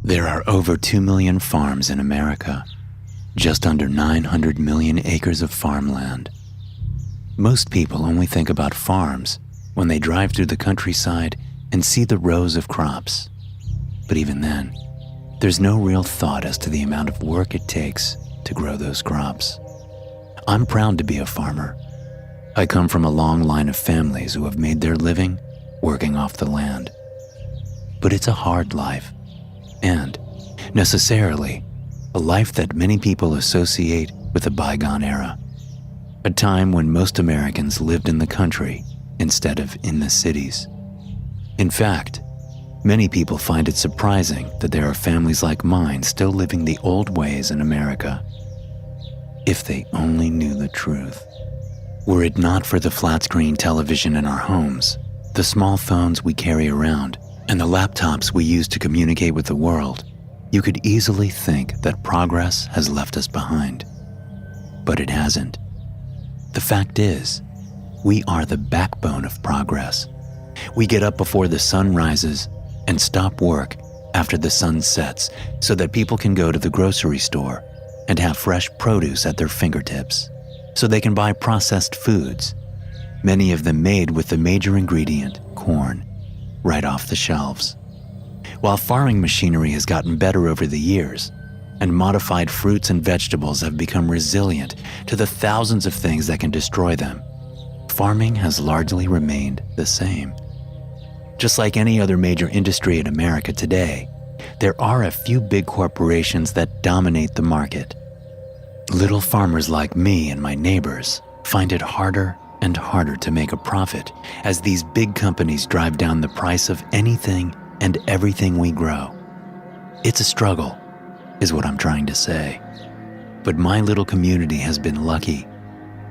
There are over 2 million farms in America, just under 900 million acres of farmland. Most people only think about farms when they drive through the countryside and see the rows of crops. But even then, there's no real thought as to the amount of work it takes to grow those crops. I'm proud to be a farmer. I come from a long line of families who have made their living working off the land. But it's a hard life, and necessarily a life that many people associate with a bygone era, a time when most Americans lived in the country instead of in the cities. In fact, many people find it surprising that there are families like mine still living the old ways in America. If they only knew the truth. Were it not for the flat-screen television in our homes, the small phones we carry around, and the laptops we use to communicate with the world, you could easily think that progress has left us behind. But it hasn't. The fact is, we are the backbone of progress. We get up before the sun rises and stop work after the sun sets so that people can go to the grocery store and have fresh produce at their fingertips, so they can buy processed foods, many of them made with the major ingredient, corn, right off the shelves. While farming machinery has gotten better over the years, and modified fruits and vegetables have become resilient to the thousands of things that can destroy them, farming has largely remained the same. Just like any other major industry in America today, there are a few big corporations that dominate the market. Little farmers like me and my neighbors find it harder and harder to make a profit as these big companies drive down the price of anything and everything we grow. It's a struggle, is what I'm trying to say. But my little community has been lucky.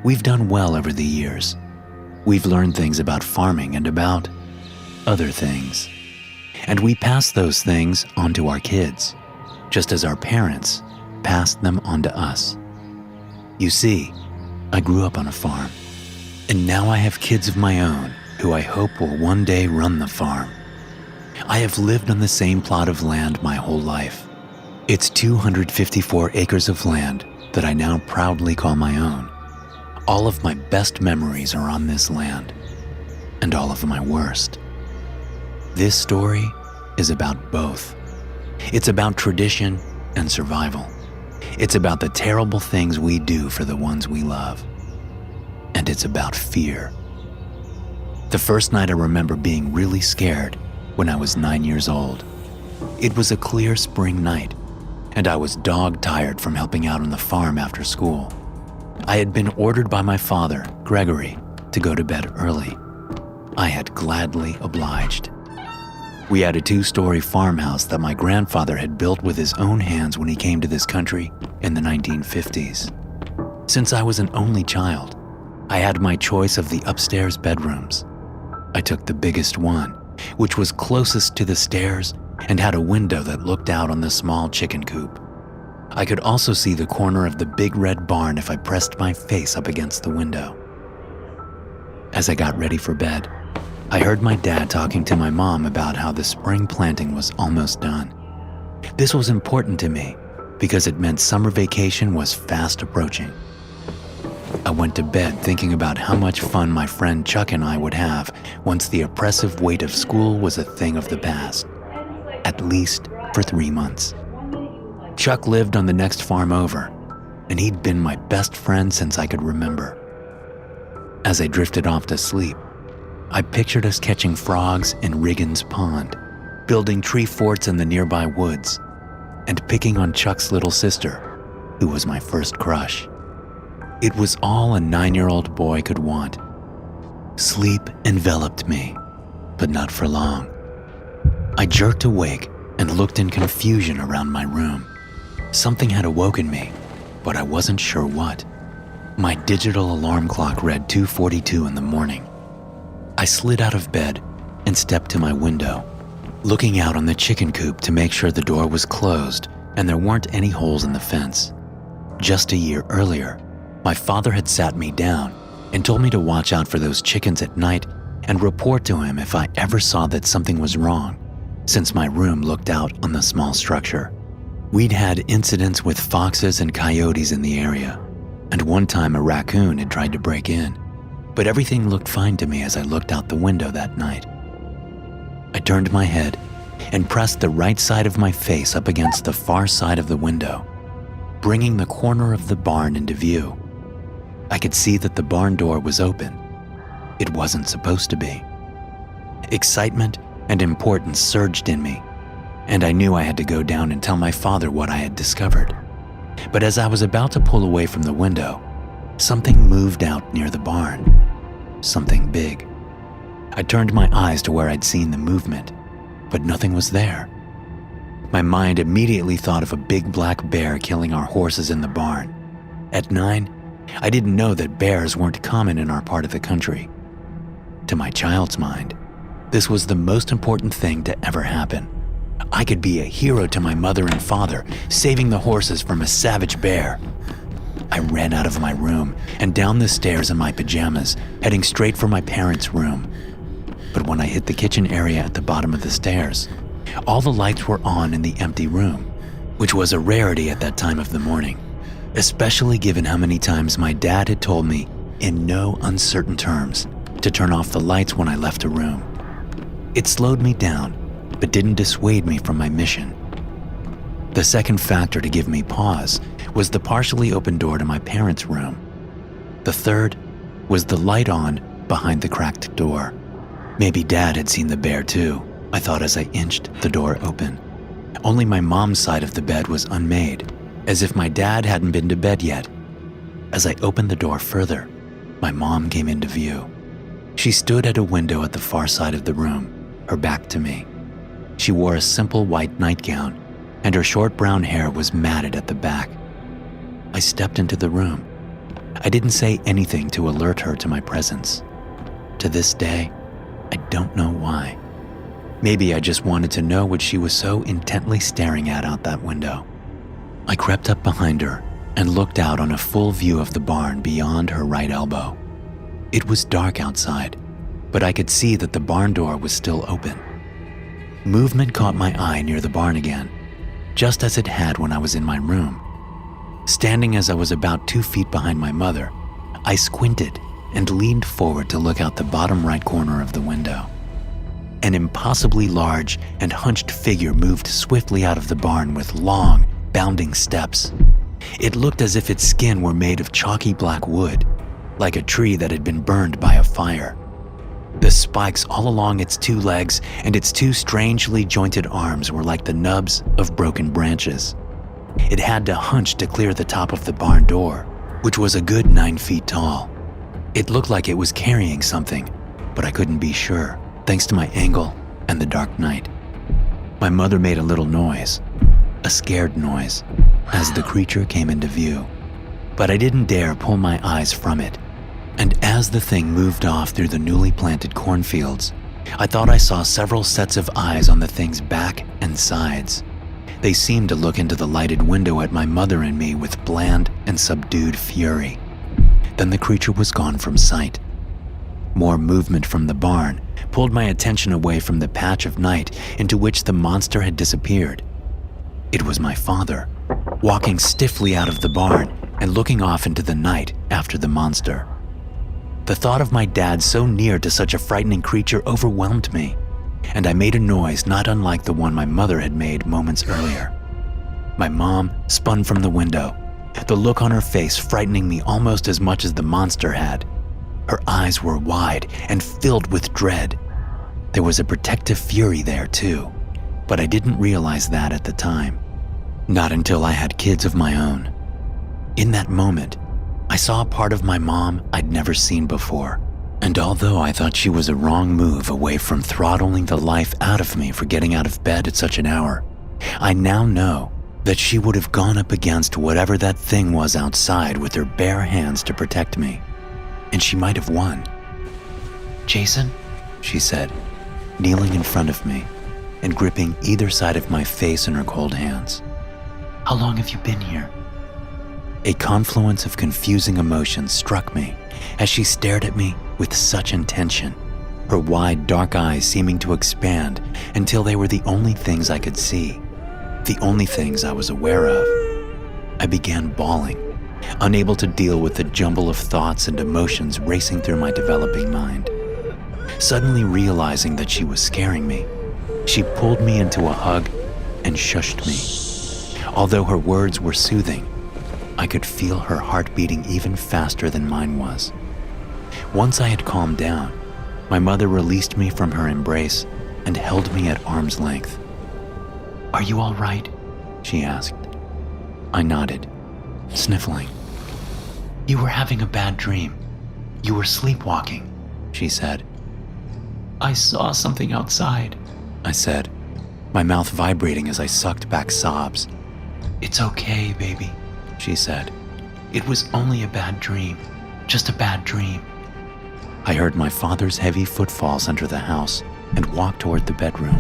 We've done well over the years. We've learned things about farming and about other things. And we pass those things on to our kids, just as our parents passed them on to us. You see, I grew up on a farm, and now I have kids of my own who I hope will one day run the farm. I have lived on the same plot of land my whole life. It's 254 acres of land that I now proudly call my own. All of my best memories are on this land, and all of my worst. This story is about both. It's about tradition and survival. It's about the terrible things we do for the ones we love. And it's about fear. The first night I remember being really scared when I was 9 years old. It was a clear spring night, and I was dog-tired from helping out on the farm after school. I had been ordered by my father, Gregory, to go to bed early. I had gladly obliged. We had a 2-story farmhouse that my grandfather had built with his own hands when he came to this country in the 1950s. Since I was an only child, I had my choice of the upstairs bedrooms. I took the biggest one, which was closest to the stairs and had a window that looked out on the small chicken coop. I could also see the corner of the big red barn if I pressed my face up against the window. As I got ready for bed, I heard my dad talking to my mom about how the spring planting was almost done. This was important to me because it meant summer vacation was fast approaching. I went to bed thinking about how much fun my friend Chuck and I would have once the oppressive weight of school was a thing of the past, at least for 3 months. Chuck lived on the next farm over, and he'd been my best friend since I could remember. As I drifted off to sleep, I pictured us catching frogs in Riggins Pond, building tree forts in the nearby woods, and picking on Chuck's little sister, who was my first crush. It was all a 9-year-old boy could want. Sleep enveloped me, but not for long. I jerked awake and looked in confusion around my room. Something had awoken me, but I wasn't sure what. My digital alarm clock read 2:42 in the morning. I slid out of bed and stepped to my window, looking out on the chicken coop to make sure the door was closed and there weren't any holes in the fence. Just a year earlier, my father had sat me down and told me to watch out for those chickens at night and report to him if I ever saw that something was wrong. since my room looked out on the small structure. We'd had incidents with foxes and coyotes in the area, and one time a raccoon had tried to break in, but everything looked fine to me as I looked out the window that night. I turned my head and pressed the right side of my face up against the far side of the window, bringing the corner of the barn into view. I could see that the barn door was open. It wasn't supposed to be. Excitement and importance surged in me, and I knew I had to go down and tell my father what I had discovered. But as I was about to pull away from the window, something moved out near the barn. Something big. I turned my eyes to where I'd seen the movement, but nothing was there. My mind immediately thought of a big black bear killing our horses in the barn. At 9, I didn't know that bears weren't common in our part of the country. To my child's mind, this was the most important thing to ever happen. I could be a hero to my mother and father, saving the horses from a savage bear. I ran out of my room and down the stairs in my pajamas, heading straight for my parents' room. But when I hit the kitchen area at the bottom of the stairs, all the lights were on in the empty room, which was a rarity at that time of the morning, especially given how many times my dad had told me, in no uncertain terms, to turn off the lights when I left a room. It slowed me down, but didn't dissuade me from my mission. The second factor to give me pause was the partially open door to my parents' room. The third was the light on behind the cracked door. Maybe Dad had seen the bear too, I thought as I inched the door open. Only my mom's side of the bed was unmade, as if my dad hadn't been to bed yet. As I opened the door further, my mom came into view. She stood at a window at the far side of the room, her back to me. She wore a simple white nightgown, and her short brown hair was matted at the back. I stepped into the room. I didn't say anything to alert her to my presence. To this day, I don't know why. Maybe I just wanted to know what she was so intently staring at out that window. I crept up behind her and looked out on a full view of the barn beyond her right elbow. It was dark outside, but I could see that the barn door was still open. Movement caught my eye near the barn again, just as it had when I was in my room. Standing as I was about 2 feet behind my mother, I squinted and leaned forward to look out the bottom right corner of the window. An impossibly large and hunched figure moved swiftly out of the barn with long, bounding steps. It looked as if its skin were made of chalky black wood, like a tree that had been burned by a fire. The spikes all along its 2 legs and its 2 strangely jointed arms were like the nubs of broken branches. It had to hunch to clear the top of the barn door, which was a good 9 feet tall. It looked like it was carrying something, but I couldn't be sure, thanks to my angle and the dark night. My mother made a little noise, a scared noise, as the creature came into view, but I didn't dare pull my eyes from it. And as the thing moved off through the newly planted cornfields, I thought I saw several sets of eyes on the thing's back and sides. They seemed to look into the lighted window at my mother and me with bland and subdued fury. Then the creature was gone from sight. More movement from the barn pulled my attention away from the patch of night into which the monster had disappeared. It was my father, walking stiffly out of the barn and looking off into the night after the monster. The thought of my dad so near to such a frightening creature overwhelmed me, and I made a noise not unlike the one my mother had made moments earlier. My mom spun from the window, the look on her face frightening me almost as much as the monster had. Her eyes were wide and filled with dread. There was a protective fury there too, but I didn't realize that at the time. Not until I had kids of my own. In that moment, I saw a part of my mom I'd never seen before, and although I thought she was a wrong move away from throttling the life out of me for getting out of bed at such an hour, I now know that she would have gone up against whatever that thing was outside with her bare hands to protect me, and she might have won. "Jason," she said, kneeling in front of me and gripping either side of my face in her cold hands. "How long have you been here?" A confluence of confusing emotions struck me as she stared at me with such intention. her wide, dark eyes seeming to expand until they were the only things I could see, the only things I was aware of. I began bawling, unable to deal with the jumble of thoughts and emotions racing through my developing mind. Suddenly realizing that she was scaring me, she pulled me into a hug and shushed me. Although her words were soothing, I could feel her heart beating even faster than mine was. Once I had calmed down, my mother released me from her embrace and held me at arm's length. "Are you all right?" she asked. I nodded, sniffling. "You were having a bad dream. You were sleepwalking," she said. "I saw something outside," I said, my mouth vibrating as I sucked back sobs. "It's okay, baby," she said. "It was only a bad dream, just a bad dream." I heard my father's heavy footfalls enter the house and walk toward the bedroom.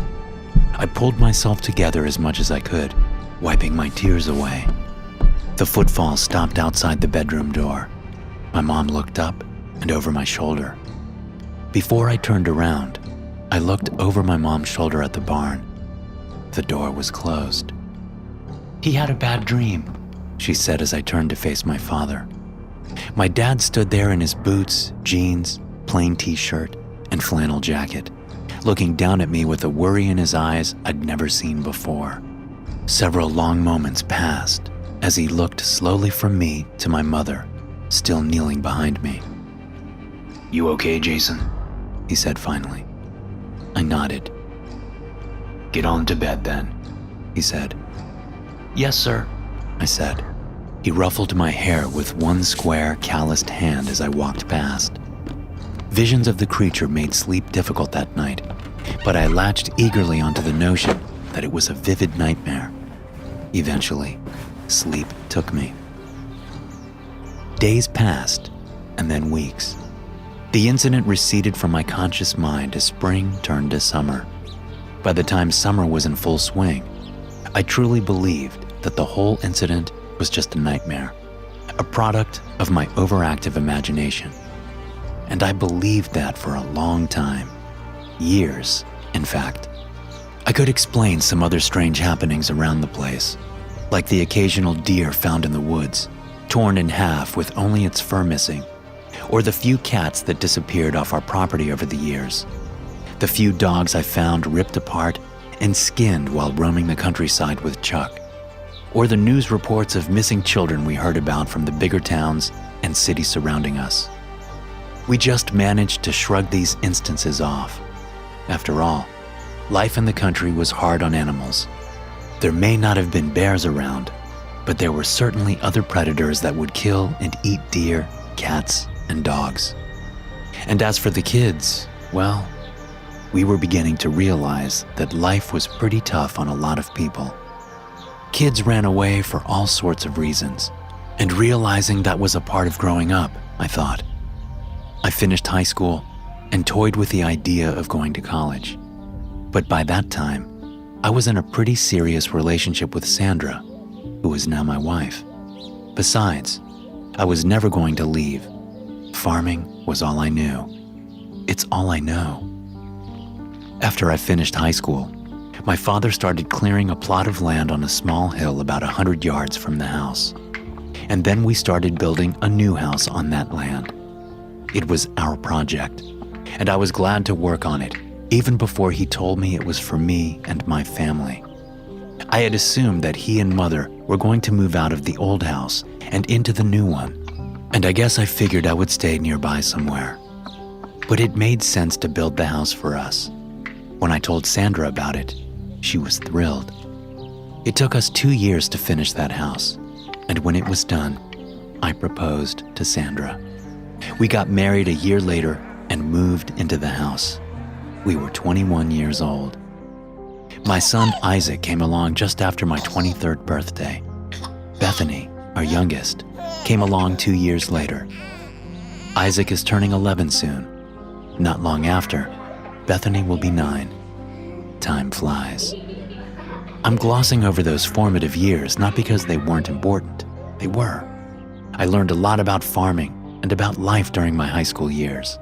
I pulled myself together as much as I could, wiping my tears away. The footfalls stopped outside the bedroom door. My mom looked up and over my shoulder. Before I turned around, I looked over my mom's shoulder at the barn. The door was closed. "He had a bad dream," she said as I turned to face my father. My dad stood there in his boots, jeans, plain t-shirt, and flannel jacket, looking down at me with a worry in his eyes I'd never seen before. Several long moments passed as he looked slowly from me to my mother, still kneeling behind me. "You okay, Jason?" he said finally. I nodded. "Get on to bed then," he said. "Yes, sir," I said. He ruffled my hair with one square, calloused hand as I walked past. Visions of the creature made sleep difficult that night, but I latched eagerly onto the notion that it was a vivid nightmare. Eventually, sleep took me. Days passed, and then weeks. The incident receded from my conscious mind as spring turned to summer. By the time summer was in full swing, I truly believed that the whole incident was just a nightmare, a product of my overactive imagination. And I believed that for a long time, years, in fact. I could explain some other strange happenings around the place, like the occasional deer found in the woods, torn in half with only its fur missing, or the few cats that disappeared off our property over the years, the few dogs I found ripped apart and skinned while roaming the countryside with Chuck, or the news reports of missing children we heard about from the bigger towns and cities surrounding us. We just managed to shrug these instances off. After all, life in the country was hard on animals. There may not have been bears around, but there were certainly other predators that would kill and eat deer, cats, and dogs. And as for the kids, well, we were beginning to realize that life was pretty tough on a lot of people. Kids ran away for all sorts of reasons, and realizing that was a part of growing up, I thought. I finished high school and toyed with the idea of going to college. But by that time, I was in a pretty serious relationship with Sandra, who is now my wife. Besides, I was never going to leave. Farming was all I knew. It's all I know. After I finished high school, my father started clearing a plot of land on a small hill about 100 yards from the house. And then we started building a new house on that land. It was our project, and I was glad to work on it, even before he told me it was for me and my family. I had assumed that he and Mother were going to move out of the old house and into the new one, and I guess I figured I would stay nearby somewhere. But it made sense to build the house for us. When I told Sandra about it, she was thrilled. It took us 2 years to finish that house, and when it was done, I proposed to Sandra. We got married a year later and moved into the house. We were 21 years old. My son Isaac came along just after my 23rd birthday. Bethany, our youngest, came along 2 years later. Isaac is turning 11 soon. Not long after, Bethany will be 9. Time flies. I'm glossing over those formative years not because they weren't important. They were. I learned a lot about farming and about life during my high school years.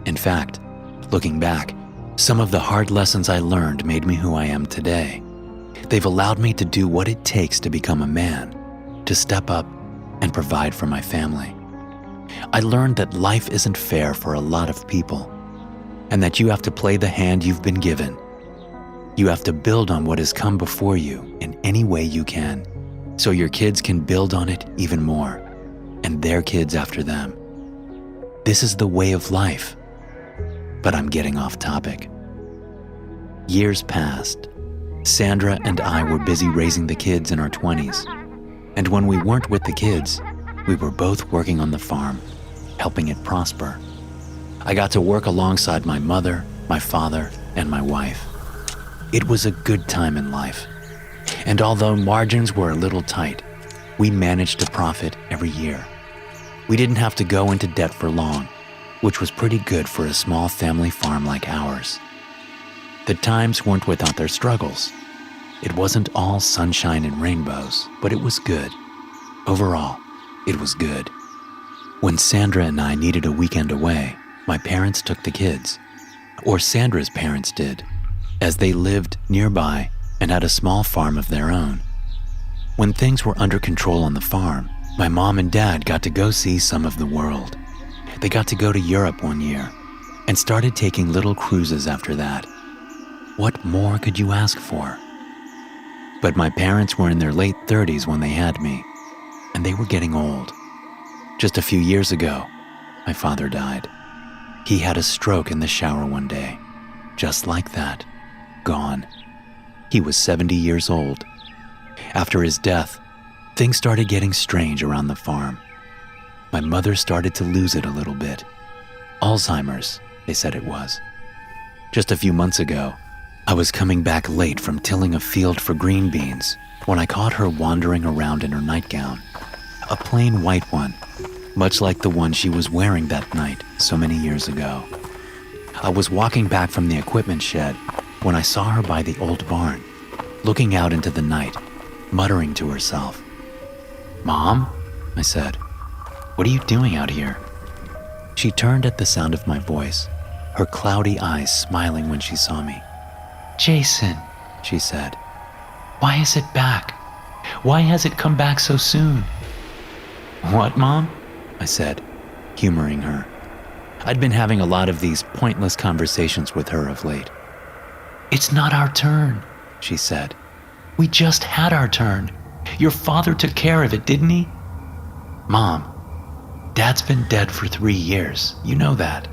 In fact, Looking back, some of the hard lessons I learned made me who I am today. They've allowed me to do what it takes to become a man, to step up and provide for my family. I learned that life isn't fair for a lot of people, and that you have to play the hand you've been given. You have to build on what has come before you in any way you can, so your kids can build on it even more, and their kids after them. This is the way of life. But I'm getting off topic. Years passed. Sandra and I were busy raising the kids in our 20s. And when we weren't with the kids, we were both working on the farm, helping it prosper. I got to work alongside my mother, my father, and my wife. It was a good time in life. And although margins were a little tight, we managed to profit every year. We didn't have to go into debt for long, which was pretty good for a small family farm like ours. The times weren't without their struggles. It wasn't all sunshine and rainbows, but it was good. Overall, it was good. When Sandra and I needed a weekend away, my parents took the kids, or Sandra's parents did, as they lived nearby and had a small farm of their own. When things were under control on the farm, my mom and dad got to go see some of the world. They got to go to Europe one year and started taking little cruises after that. What more could you ask for? But my parents were in their late 30s when they had me, and they were getting old. Just a few years ago, my father died. He had a stroke in the shower one day, just like that, gone. He was 70 years old. After his death, things started getting strange around the farm. My mother started to lose it a little bit. Alzheimer's, they said it was. Just a few months ago, I was coming back late from tilling a field for green beans when I caught her wandering around in her nightgown, a plain white one, much like the one she was wearing that night so many years ago. I was walking back from the equipment shed when I saw her by the old barn, looking out into the night, muttering to herself. "Mom?" I said. "What are you doing out here?" She turned at the sound of my voice, her cloudy eyes smiling when she saw me. "Jason," she said, "why is it back? Why has it come back so soon?" "What, Mom?" I said, humoring her. I'd been having a lot of these pointless conversations with her of late. "It's not our turn," she said. "We just had our turn. Your father took care of it, didn't he?" "Mom, Dad's been dead for 3 years. You know that.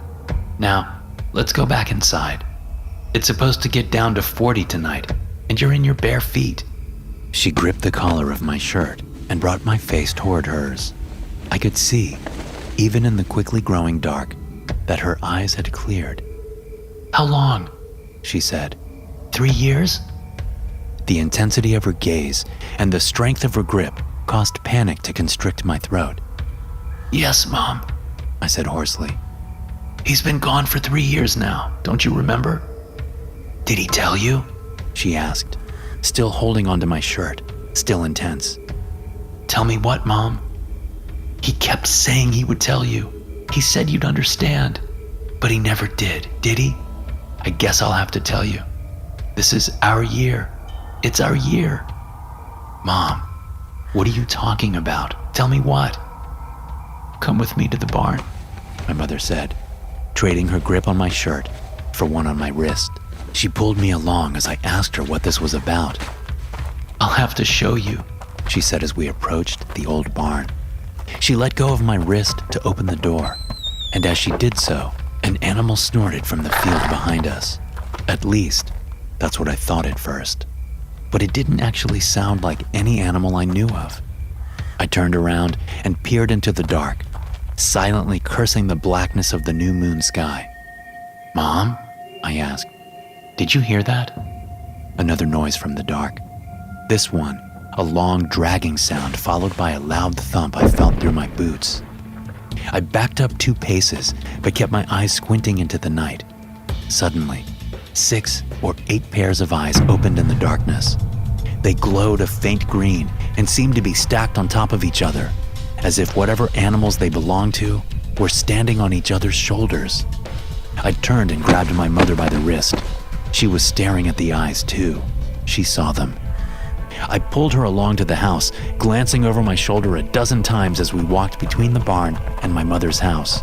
Now, let's go back inside. It's supposed to get down to 40 tonight, and you're in your bare feet." She gripped the collar of my shirt and brought my face toward hers. I could see, even in the quickly growing dark, that her eyes had cleared. "How long?" she said. 3 years? The intensity of her gaze and the strength of her grip caused panic to constrict my throat. "Yes, Mom," I said hoarsely. "He's been gone for 3 years now, don't you remember?" "Did he tell you?" she asked, still holding onto my shirt, still intense. "Tell me what, Mom?" "He kept saying he would tell you. He said you'd understand, but he never did he? I guess I'll have to tell you. This is our year. It's our year." "Mom, what are you talking about? Tell me what?" "Come with me to the barn," my mother said, trading her grip on my shirt for one on my wrist. She pulled me along as I asked her what this was about. "I'll have to show you," she said as we approached the old barn. She let go of my wrist to open the door, and as she did so, an animal snorted from the field behind us. At least, that's what I thought at first. But it didn't actually sound like any animal I knew of. I turned around and peered into the dark, silently cursing the blackness of the new moon sky. "Mom?" I asked. "Did you hear that?" Another noise from the dark. This one, a long dragging sound followed by a loud thump I felt through my boots. I backed up 2 paces, but kept my eyes squinting into the night. Suddenly, 6 or 8 pairs of eyes opened in the darkness. They glowed a faint green and seemed to be stacked on top of each other, as if whatever animals they belonged to were standing on each other's shoulders. I turned and grabbed my mother by the wrist. She was staring at the eyes too. She saw them. I pulled her along to the house, glancing over my shoulder a dozen times as we walked between the barn and my mother's house.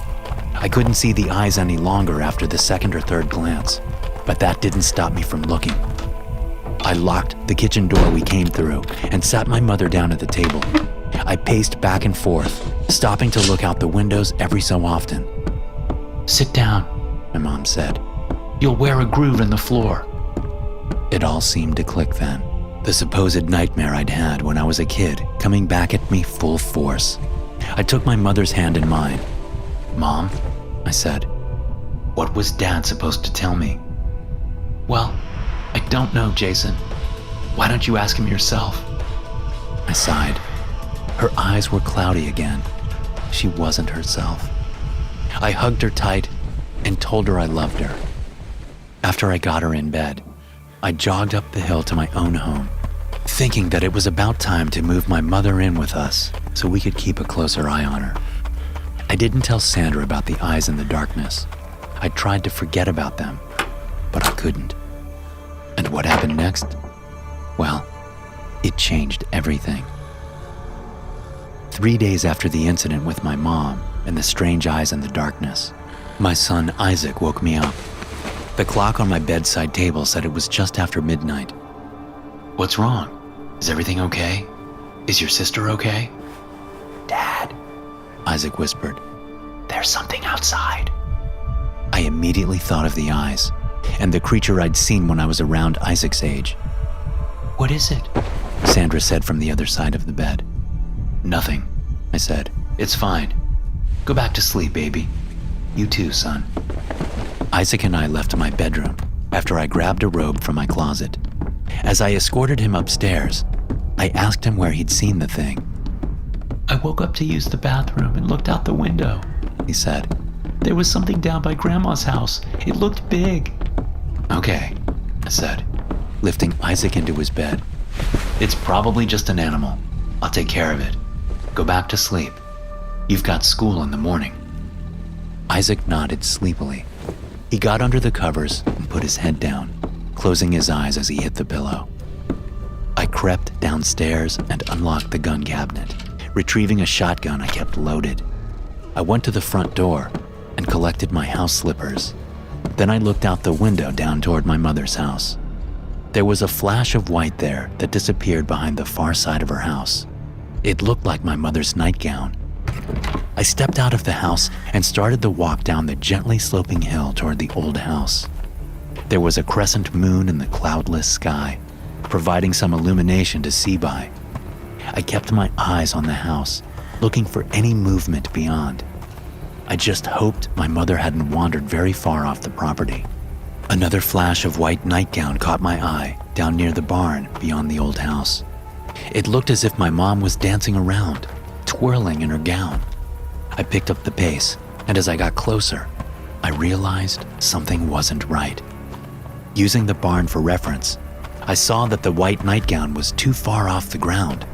I couldn't see the eyes any longer after the second or third glance, but that didn't stop me from looking. I locked the kitchen door we came through and sat my mother down at the table. I paced back and forth, stopping to look out the windows every so often. "Sit down," my mom said. "You'll wear a groove in the floor." It all seemed to click then. The supposed nightmare I'd had when I was a kid coming back at me full force. I took my mother's hand in mine. "Mom," I said, "what was Dad supposed to tell me?" "Well, I don't know, Jason. Why don't you ask him yourself?" I sighed. Her eyes were cloudy again. She wasn't herself. I hugged her tight and told her I loved her. After I got her in bed, I jogged up the hill to my own home, thinking that it was about time to move my mother in with us so we could keep a closer eye on her. I didn't tell Sandra about the eyes in the darkness. I tried to forget about them, but I couldn't. And what happened next? Well, it changed everything. 3 days after the incident with my mom and the strange eyes in the darkness, my son Isaac woke me up. The clock on my bedside table said it was just after midnight. "What's wrong? Is everything okay? Is your sister okay?" "Dad," Isaac whispered, "there's something outside." I immediately thought of the eyes and the creature I'd seen when I was around Isaac's age. "What is it?" Sandra said from the other side of the bed. "Nothing," I said. "It's fine. Go back to sleep, baby. You too, son." Isaac and I left my bedroom after I grabbed a robe from my closet. As I escorted him upstairs, I asked him where he'd seen the thing. "I woke up to use the bathroom and looked out the window," he said. "There was something down by Grandma's house. It looked big." "Okay," I said, lifting Isaac into his bed. "It's probably just an animal. I'll take care of it. Go back to sleep. You've got school in the morning." Isaac nodded sleepily. He got under the covers and put his head down, closing his eyes as he hit the pillow. I crept downstairs and unlocked the gun cabinet, retrieving a shotgun I kept loaded. I went to the front door and collected my house slippers. Then I looked out the window down toward my mother's house. There was a flash of white there that disappeared behind the far side of her house. It looked like my mother's nightgown. I stepped out of the house and started the walk down the gently sloping hill toward the old house. There was a crescent moon in the cloudless sky, providing some illumination to see by. I kept my eyes on the house, looking for any movement beyond. I just hoped my mother hadn't wandered very far off the property. Another flash of white nightgown caught my eye down near the barn beyond the old house. It looked as if my mom was dancing around, twirling in her gown. I picked up the pace, and as I got closer, I realized something wasn't right. Using the barn for reference, I saw that the white nightgown was too far off the ground,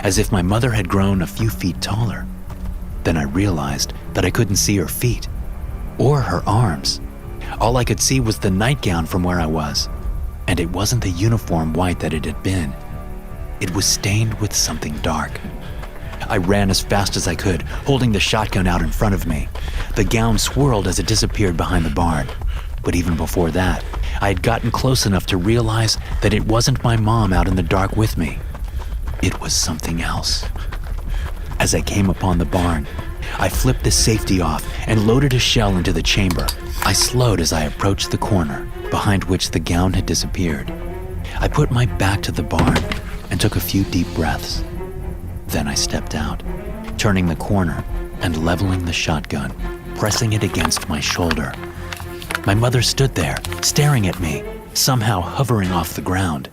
as if my mother had grown a few feet taller. Then I realized that I couldn't see her feet or her arms. All I could see was the nightgown from where I was, and it wasn't the uniform white that it had been. It was stained with something dark. I ran as fast as I could, holding the shotgun out in front of me. The gown swirled as it disappeared behind the barn. But even before that, I had gotten close enough to realize that it wasn't my mom out in the dark with me. It was something else. As I came upon the barn, I flipped the safety off and loaded a shell into the chamber. I slowed as I approached the corner, behind which the gown had disappeared. I put my back to the barn and took a few deep breaths. Then I stepped out, turning the corner and leveling the shotgun, pressing it against my shoulder. My mother stood there, staring at me, somehow hovering off the ground.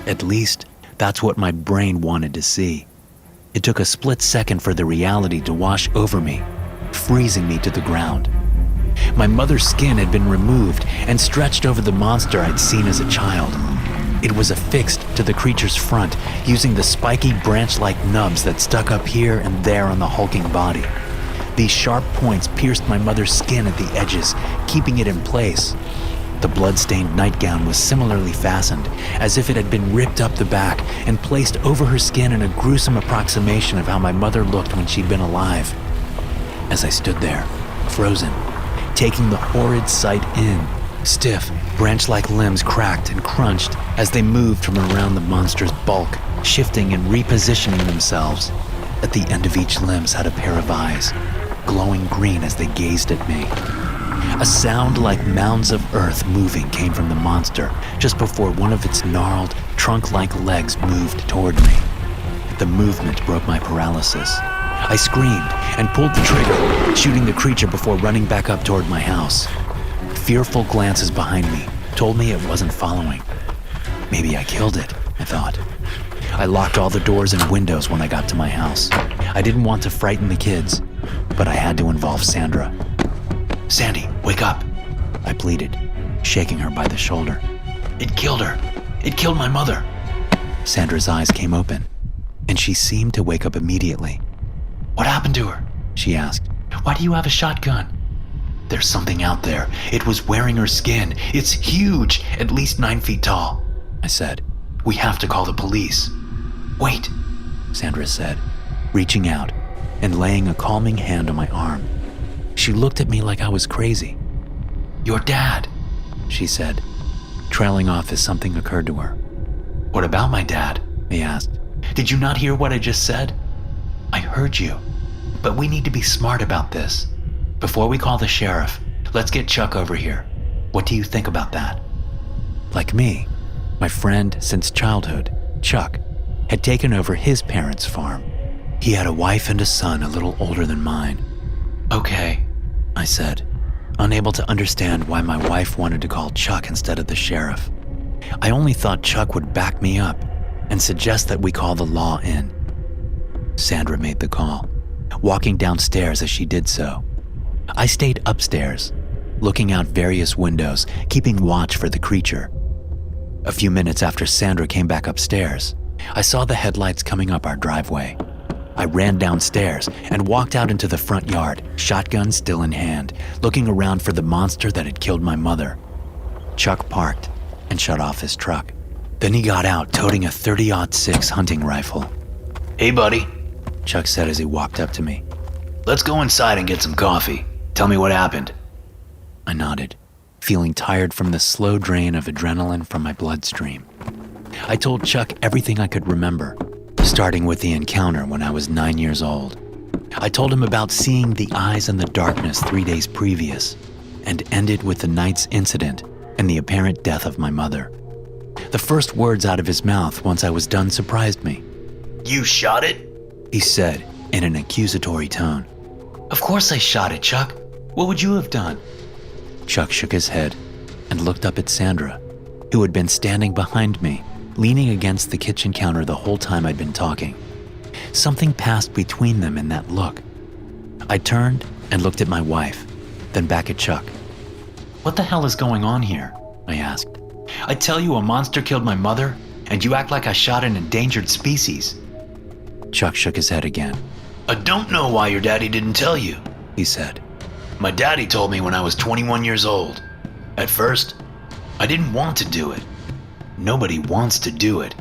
At least, that's what my brain wanted to see. It took a split second for the reality to wash over me, freezing me to the ground. My mother's skin had been removed and stretched over the monster I'd seen as a child. It was affixed to the creature's front, using the spiky branch-like nubs that stuck up here and there on the hulking body. These sharp points pierced my mother's skin at the edges, keeping it in place. The blood-stained nightgown was similarly fastened, as if it had been ripped up the back and placed over her skin in a gruesome approximation of how my mother looked when she'd been alive. As I stood there, frozen, taking the horrid sight in, stiff, branch-like limbs cracked and crunched as they moved from around the monster's bulk, shifting and repositioning themselves. At the end of each limb sat a pair of eyes, glowing green as they gazed at me. A sound like mounds of earth moving came from the monster just before one of its gnarled, trunk-like legs moved toward me. The movement broke my paralysis. I screamed and pulled the trigger, shooting the creature before running back up toward my house. Fearful glances behind me told me it wasn't following. Maybe I killed it, I thought. I locked all the doors and windows when I got to my house. I didn't want to frighten the kids, but I had to involve Sandra. "Sandy, wake up," I pleaded, shaking her by the shoulder. "It killed her. It killed my mother." Sandra's eyes came open, and she seemed to wake up immediately. "What happened to her?" she asked. "Why do you have a shotgun?" "There's something out there. It was wearing her skin. It's huge, at least 9 feet tall," I said. "We have to call the police." "Wait," Sandra said, reaching out and laying a calming hand on my arm. She looked at me like I was crazy. "Your dad," she said, trailing off as something occurred to her. "What about my dad?" I asked. "Did you not hear what I just said?" "I heard you, but we need to be smart about this. Before we call the sheriff, let's get Chuck over here. What do you think about that?" Like me, my friend since childhood, Chuck, had taken over his parents' farm. He had a wife and a son a little older than mine. "Okay," I said, unable to understand why my wife wanted to call Chuck instead of the sheriff. I only thought Chuck would back me up and suggest that we call the law in. Sandra made the call, walking downstairs as she did so. I stayed upstairs, looking out various windows, keeping watch for the creature. A few minutes after Sandra came back upstairs, I saw the headlights coming up our driveway. I ran downstairs and walked out into the front yard, shotgun still in hand, looking around for the monster that had killed my mother. Chuck parked and shut off his truck. Then he got out toting a .30-06 hunting rifle. "Hey, buddy," Chuck said as he walked up to me. "Let's go inside and get some coffee. Tell me what happened." I nodded, feeling tired from the slow drain of adrenaline from my bloodstream. I told Chuck everything I could remember, starting with the encounter when I was 9 years old. I told him about seeing the eyes in the darkness 3 days previous, and ended with the night's incident and the apparent death of my mother. The first words out of his mouth once I was done surprised me. "You shot it?" he said in an accusatory tone. "Of course I shot it, Chuck. What would you have done?" Chuck shook his head and looked up at Sandra, who had been standing behind me, leaning against the kitchen counter the whole time I'd been talking. Something passed between them in that look. I turned and looked at my wife, then back at Chuck. "What the hell is going on here?" I asked. "I tell you a monster killed my mother, and you act like I shot an endangered species." Chuck shook his head again. "I don't know why your daddy didn't tell you," he said. "My daddy told me when I was 21 years old. At first, I didn't want to do it. Nobody wants to do it.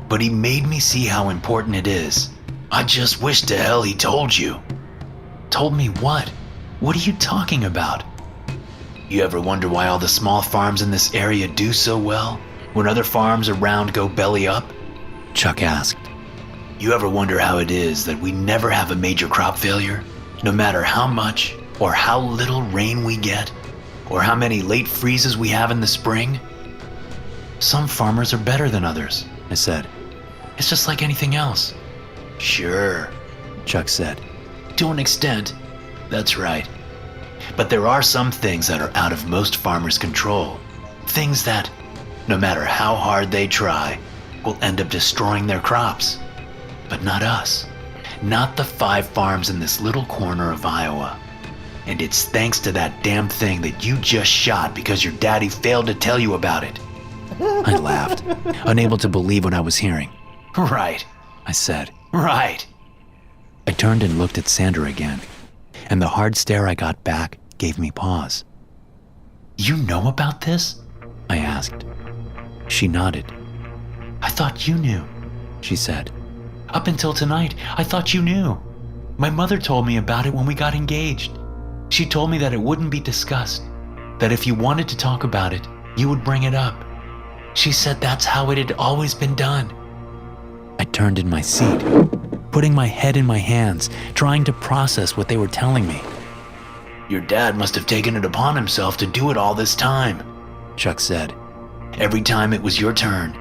But he made me see how important it is. I just wish to hell he told you." "Told me what? What are you talking about?" "You ever wonder why all the small farms in this area do so well when other farms around go belly up?" Chuck asked. "You ever wonder how it is that we never have a major crop failure, no matter how much or how little rain we get, or how many late freezes we have in the spring? Some farmers are better than others," I said. "It's just like anything else." "Sure," Chuck said. "To an extent, that's right. But there are some things that are out of most farmers' control. Things that, no matter how hard they try, will end up destroying their crops. But not us. Not the 5 farms in this little corner of Iowa. And it's thanks to that damn thing that you just shot because your daddy failed to tell you about it." I laughed, unable to believe what I was hearing. "Right," I said. "Right." I turned and looked at Sandra again. and the hard stare I got back gave me pause. "You know about this?" I asked. She nodded. "I thought you knew," she said. "Up until tonight, I thought you knew. My mother told me about it when we got engaged. She told me that it wouldn't be discussed, that if you wanted to talk about it, you would bring it up. She said that's how it had always been done." I turned in my seat, putting my head in my hands, trying to process what they were telling me. "Your dad must have taken it upon himself to do it all this time," Chuck said. "Every time it was your turn,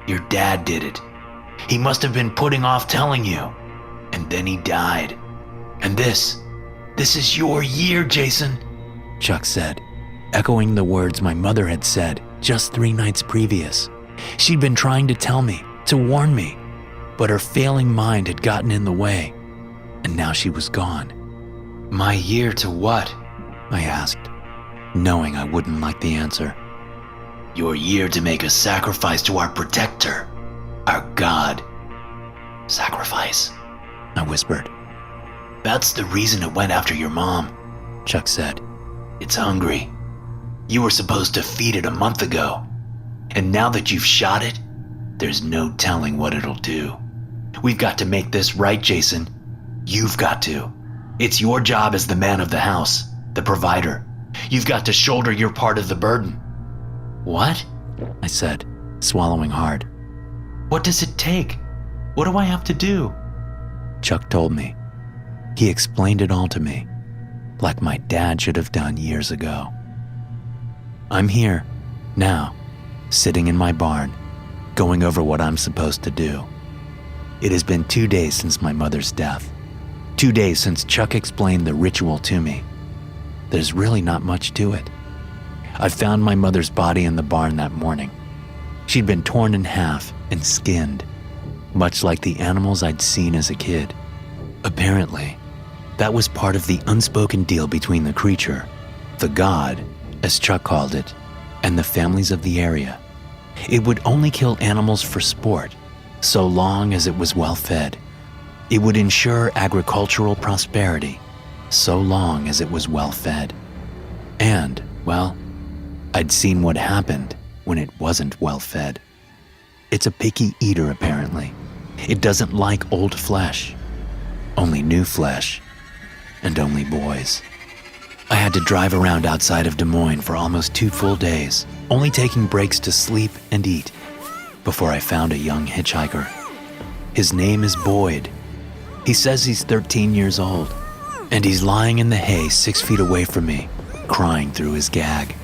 your dad did it. He must have been putting off telling you. And then he died. And this is your year, Jason," Chuck said, echoing the words my mother had said just 3 nights previous. She'd been trying to tell me, to warn me, but her failing mind had gotten in the way, and now she was gone. "My year to what?" I asked, knowing I wouldn't like the answer. "Your year to make a sacrifice to our protector, our God." "Sacrifice?" I whispered. "That's the reason it went after your mom," Chuck said. "It's hungry. You were supposed to feed it a month ago, and now that you've shot it, there's no telling what it'll do. We've got to make this right, Jason. You've got to. It's your job as the man of the house, the provider. You've got to shoulder your part of the burden." "What?" I said, swallowing hard. "What does it take? What do I have to do?" Chuck told me. He explained it all to me, like my dad should have done years ago. I'm here, now, sitting in my barn, going over what I'm supposed to do. It has been 2 days since my mother's death. 2 days since Chuck explained the ritual to me. There's really not much to it. I found my mother's body in the barn that morning. She'd been torn in half and skinned, much like the animals I'd seen as a kid. Apparently, that was part of the unspoken deal between the creature, the god, as Chuck called it, and the families of the area. It would only kill animals for sport, so long as it was well fed. It would ensure agricultural prosperity, so long as it was well fed. And, well, I'd seen what happened when it wasn't well fed. It's a picky eater, apparently. It doesn't like old flesh, only new flesh, and only boys. I had to drive around outside of Des Moines for almost 2 full days, only taking breaks to sleep and eat, before I found a young hitchhiker. His name is Boyd. He says he's 13 years old, and he's lying in the hay 6 feet away from me, crying through his gag.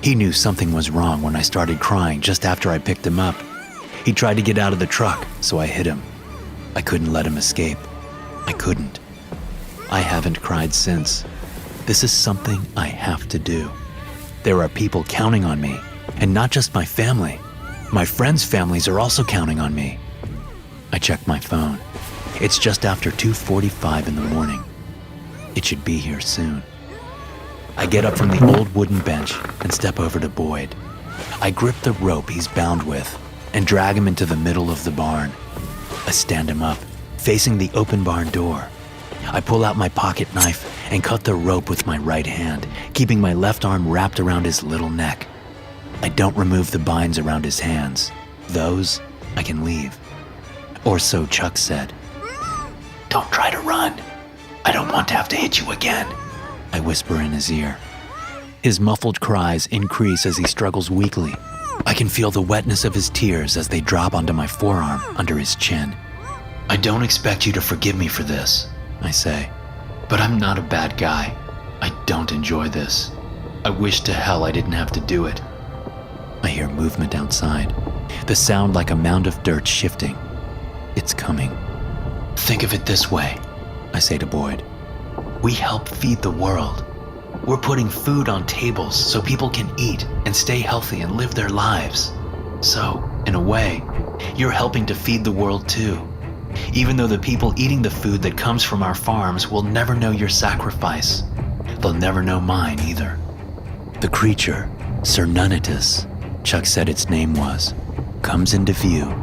He knew something was wrong when I started crying just after I picked him up. He tried to get out of the truck, so I hit him. I couldn't let him escape. I couldn't. I haven't cried since. This is something I have to do. There are people counting on me, and not just my family. My friends' families are also counting on me. I checked my phone. It's just after 2:45 in the morning. It should be here soon. I get up from the old wooden bench and step over to Boyd. I grip the rope he's bound with and drag him into the middle of the barn. I stand him up, facing the open barn door. I pull out my pocket knife and cut the rope with my right hand, keeping my left arm wrapped around his little neck. I don't remove the binds around his hands. Those I can leave. Or so Chuck said. "Don't try to run. I don't want to have to hit you again," I whisper in his ear. His muffled cries increase as he struggles weakly. I can feel the wetness of his tears as they drop onto my forearm under his chin. "I don't expect you to forgive me for this," I say, "but I'm not a bad guy. I don't enjoy this. I wish to hell I didn't have to do it." I hear movement outside, the sound like a mound of dirt shifting. It's coming. "Think of it this way," I say to Boyd. "We help feed the world. We're putting food on tables so people can eat and stay healthy and live their lives. So, in a way, you're helping to feed the world too. Even though the people eating the food that comes from our farms will never know your sacrifice, they'll never know mine either." The creature, Cernunitus, Chuck said its name was, comes into view,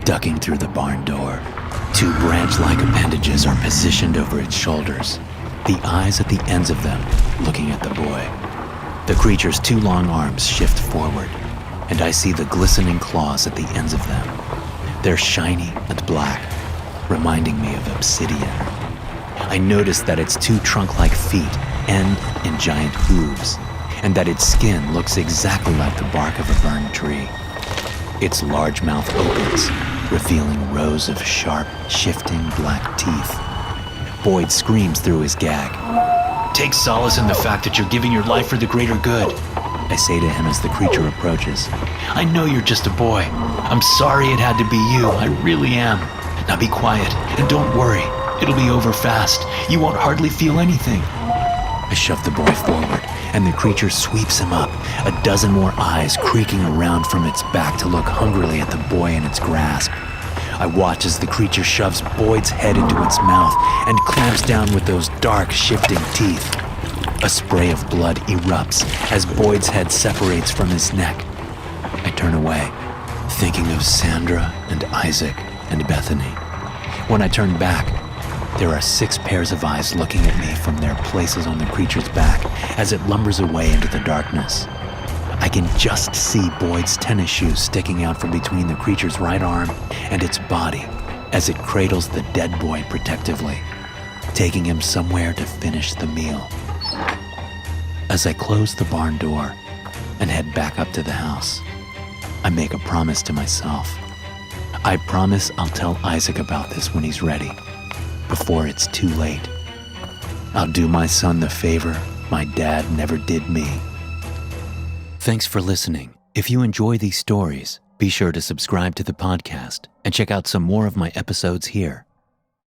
ducking through the barn door. 2 branch-like appendages are positioned over its shoulders. the eyes at the ends of them looking at the boy. The creature's two long arms shift forward, and I see the glistening claws at the ends of them. They're shiny and black, reminding me of obsidian. I notice that its two trunk-like feet end in giant hooves, and that its skin looks exactly like the bark of a burned tree. Its large mouth opens, revealing rows of sharp, shifting black teeth. Boyd screams through his gag. "Take solace in the fact that you're giving your life for the greater good," I say to him as the creature approaches. "I know you're just a boy. I'm sorry it had to be you. I really am. Now be quiet and don't worry. It'll be over fast. You won't hardly feel anything." I shove the boy forward, and the creature sweeps him up, a dozen more eyes creaking around from its back to look hungrily at the boy in its grasp. I watch as the creature shoves Boyd's head into its mouth and clamps down with those dark, shifting teeth. A spray of blood erupts as Boyd's head separates from his neck. I turn away, thinking of Sandra and Isaac and Bethany. When I turn back, there are 6 pairs of eyes looking at me from their places on the creature's back as it lumbers away into the darkness. I can just see Boyd's tennis shoes sticking out from between the creature's right arm and its body as it cradles the dead boy protectively, taking him somewhere to finish the meal. As I close the barn door and head back up to the house, I make a promise to myself. I promise I'll tell Isaac about this when he's ready, before it's too late. I'll do my son the favor my dad never did me. Thanks for listening. If you enjoy these stories, be sure to subscribe to the podcast and check out some more of my episodes here.